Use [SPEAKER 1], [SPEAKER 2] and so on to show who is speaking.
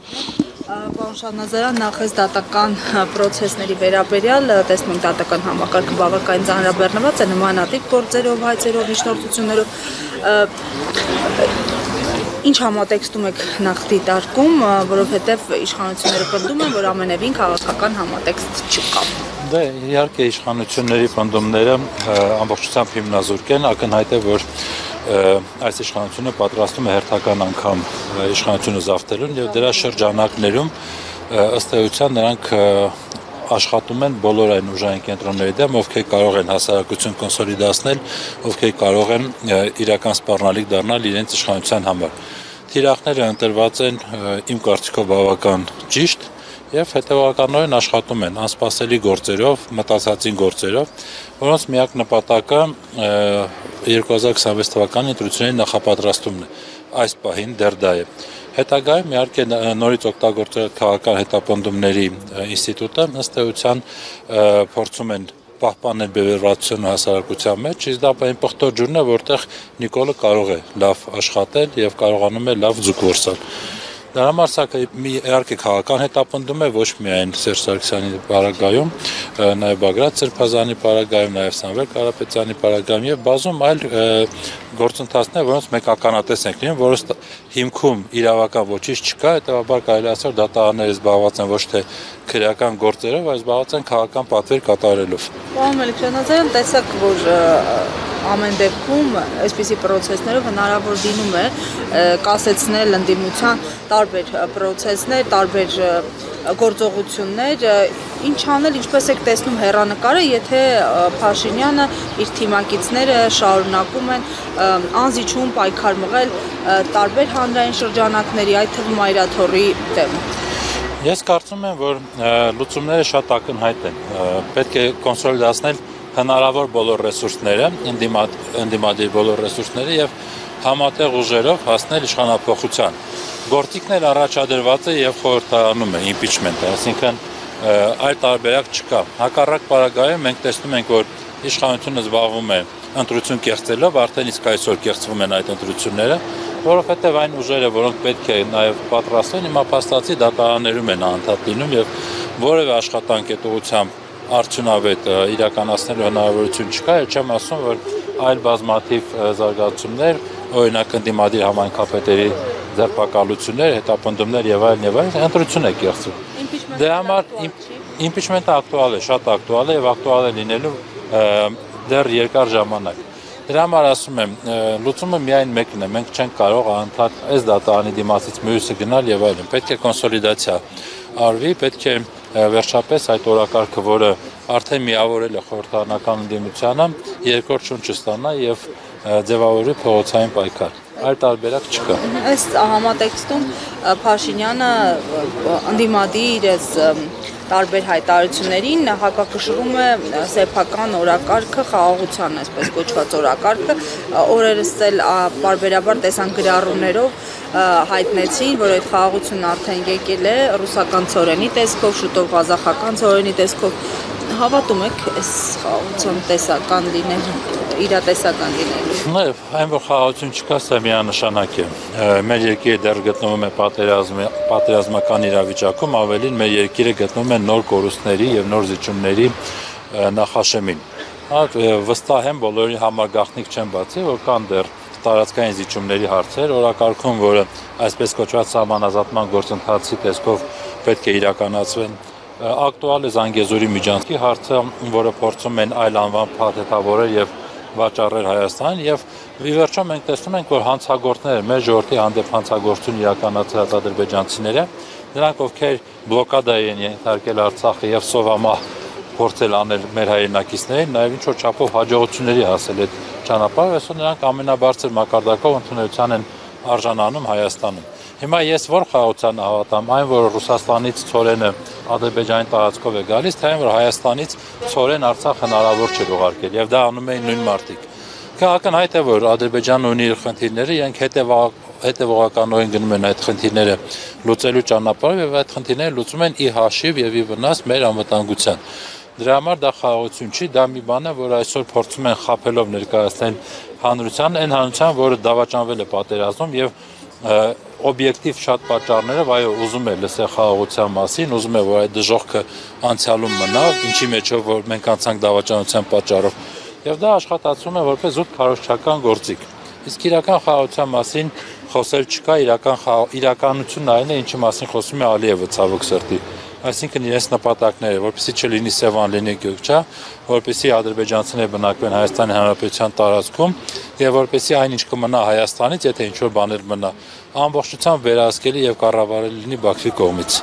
[SPEAKER 1] Պարոն Շահնազարյան, նախ այս դատական պրոցեսների վերաբերյալ տեսնում ենք դատական համակարգը բավականին ծանրաբեռնված է նմանատիպ գործերով, հայցերով, միջնորդություններով։ Ինչ համատեքստում եք նախ դիտարկում, որովհետև իշխանությունները պնդում են, որ ամենևին քաղաքական համատեքստ չկա։
[SPEAKER 2] Դե իհարկե իշխանությունների պնդումները ամբողջությամբ հիմնազուրկ են, ակնհայտ է, որ այս իշխանությունը պատրաստում է հերթական անգամ իշխանությունը զավթելուն եւ դրա շրջանակներում ըստ էության նրանք աշխատում են բոլոր այն ուժային կենտրոնների դեմ, ովքեր կարող են հասարակություն կոնսոլիդացնել, ովքեր կարող են իրական սպառնալիք դառնալ իրենց իշխանության համար։ Թիրախները ընտրված են իմ կարծիքով բավական ճիշտ եւ հետեւականորեն աշխատում են անսպասելի գործերով, մտածածին գործերով, որոնց միակ նպատակը 2026 թվականի ընտրությունների նախապատրաստումն է։ Այս պահին դեռ դա է։ Հետագայում իհարկե նորից օգտագործել քաղաքական հետապնդումների ինստիտուտը ըստ էության փորձում են պահպանել բևեռվածությունը հասարակության մեջ, իսկ դա այն պղտոր ջուրն է, որտեղ Նիկոլը կարող է լավ աշխատել եւ կարողանում է լավ ձուկ որսալ։ Դրա համար սա իհարկե քաղաքական հետապնդում է ոչ միայն Սերժ Սարգսյանի պարագայում, նաև Բագրատ Սրբազանի պարագայում, նաև Սամվել Կարապետյանի պարագայում եւ բազում այլ գործընթացներ, որոնց մենք ականատես ենք լինում, որոնց հիմքում իրավական ոչինչ չկա, հետեւաբար կարելի ասել դատարանները զբաղված են ոչ թե քրեական գործերով, այլ զբաղված են քաղաքական պատվեր կատարելով։
[SPEAKER 1] Պարոն Մելիքյանազարյան, տեսակ, որ ամեն դեպքում այսպիսի պրոցեսներով հնարավոր լինում է կասեցնել ընդդիմության տարբեր պրոցեսներ, տարբեր գործողություններ, ինչ անել, ինչպես եք տեսնում հեռանկարը, եթե Փաշինյանը իր թիմակիցները շարունակում են անզիջում պայքար մղել տարբեր հանրային շրջանակների, այդ թվում Այրաթոռի դեմ։
[SPEAKER 2] Ես կարծում եմ, որ լուծումները շատ ակնհայտ են։ Պետք է կոնսոլիդացնել հնարավոր բոլոր ռեսուրսները, ընդդիմադիր բոլոր ռեսուրսները եւ համատեղ ուժերով հասնել իշխանափոխության։ Գործիքներ առաջադրված է եւ խորհրդարանում է իմպիչմենտը, այսինքն այլ տարբերակ չկա։ Հակառակ պարագայում մենք տեսնում ենք, որ իշխանությունը զբաղվում է ընտրություն կեղծելով, արդեն իսկ այսօր կեղծվում են այդ ընտրությունները, որովհետեւ այն ուժերը, որոնք պետք է նաեւ պատրաստեն, հիմա փաստացի դատարաններում են անդադ լինում եւ որևէ աշխատանք այդ ուղղությամբ արդյունավետ իրականացնելու հնարավորություն չկա, եւ չեմ ասում, որ այլ բազմաթիվ զարգացումներ, օրինակ ընդդիմադիր համայնքապետերի ձերբակալություններ, հետապնդումներ եւ այլն, ընտրություն է կեղծում։ Դրա համար իմպիչմենտը ակտուալ է, շատ ակտուալ է եւ ակտուալ է լինելու դեռ երկար ժամանակ։ Դրա համար ասում եմ, լուծումը միայն մեկն է, մենք չենք կարող անդադ այս դատարանի դիմացից մյուսը գնալ եւ այլն։ Պետք է կոնսոլիդացիա արվի, պետք է վերջապես այդ օրակարգը, որը արդեն միավորել է խորհրդարանական ընդդիմությանը, երկրորդ շունչը ստանա եւ ձևավորի փողոցային պայքար։ Այլ տարբերակ չկա։
[SPEAKER 1] Այս համատեքստում Փաշինյանը ընդդիմադիր տարբեր հայտարարություններին հակակշռում է սեփական օրակարգը, խաղաղության այսպես կոչված օրակարգը, օրերս էլ բարբերաբար տեսանք գրառումներով հայտնեցին, որ այդ խաղաղությունն արդեն եկել է ռուսական ցորենի տեսքով, շուտով ղազախական ցորենի տեսքով։ Հավատում եք այս խաղաղության տեսական լինելու, իրատեսական լինելու։
[SPEAKER 2] Նաև այն որ խաղաղություն չկա, սա միանշանակ է։ Մեր երկիրը դեռ գտնվում է պատերազմական իրավիճակում, ավելին մեր երկիրը գտնվում է նոր կորուստների եւ նոր զիջումների նախաշեմին։ Վստահ եմ բոլորի համար գաղտնիք չեն բացի, որ կան դեռ տարածքային զիջումների հարցեր, օրակարգում, որը այսպես կոչված սահմանազատման գործընթացի տեսքով պետք է իրականացվեն։ Ակտուալ է Զանգեզուրի միջանցքի հարցը, որը փորձում են այլ անվան փաթեթավորել եւ վաճառել Հայաստան եւ ի վերջո մենք տեսնում ենք, որ հանցագործները, մեր ժողովրդի հանդեպ հանցագործություն իրականացրած ադրբեջանցիները, նրանք ովքեր բլոկադայի են ենթարկել Արցախը եւ սովամահ փորձել անել մեր հայրենակիցներին, նաեւ ինչ որ չափով հաջողությունների հասել այդ ճանապարհով, այսօր նրանք ամենաբարձր մակարդակով ընդունելության են արժանանում Հայաստանում։ Հիմա ես որ խաղաղության հավատամ, այն որ Ռուսաստանից ցորենը Ադրբեջանի տարածքով է գալիս, թե այն որ Հայաստանից ցորեն Արցախ հնարավոր չէ ուղարկել եւ դա անում էին նույն մարտիկ։ Ակնհայտ է, որ Ադրբեջանն ունի իր խնդիրները, իրենք հետևողականորեն գնում են այդ խնդիրները լուծելու ճանապարհով եւ այդ խնդիրները լուծում են ի հաշիվ եւ ի վնաս մեր անվտանգության։ Դրա համար դա խաղաղություն չի, դա մի բան է, որ այսօր փորձում են խաբելով ներկայացնել հանրության, այն հանրության, որը դավաճանվել է պատերազմում եւ օբյեկտիվ շատ պատճառներով այո ուզում է լսել խաղաղության մասին, ուզում է որ այդ դժոխքը անցյալում մնա, ինչի մեջով որ մենք անցանք դավաճանության պատճառով, եւ դա աշխատացում է որպես զուտ քարոզչական գործիք։ Իսկ իրական խաղաղության մասին խոսել չկա, իրականությունն այն է, ինչի մասին խոսում է Ալիևը ցավոք սրտի։ Այսինքն իրենց նպատակները, որպեսզի չլինի Սևան, լինի Գյուղջա, որպեսզի ադրբեջանցիները բնակվեն Հայաստանի Հանրապետության տարածքում եւ որպեսզի այն ինչ կմնա Հայաստանից, եթե ինչ որ բաներ մնա, ամբողջությամբ վերահսկելի եւ կառավարելի լինի Բաքվի կողմից։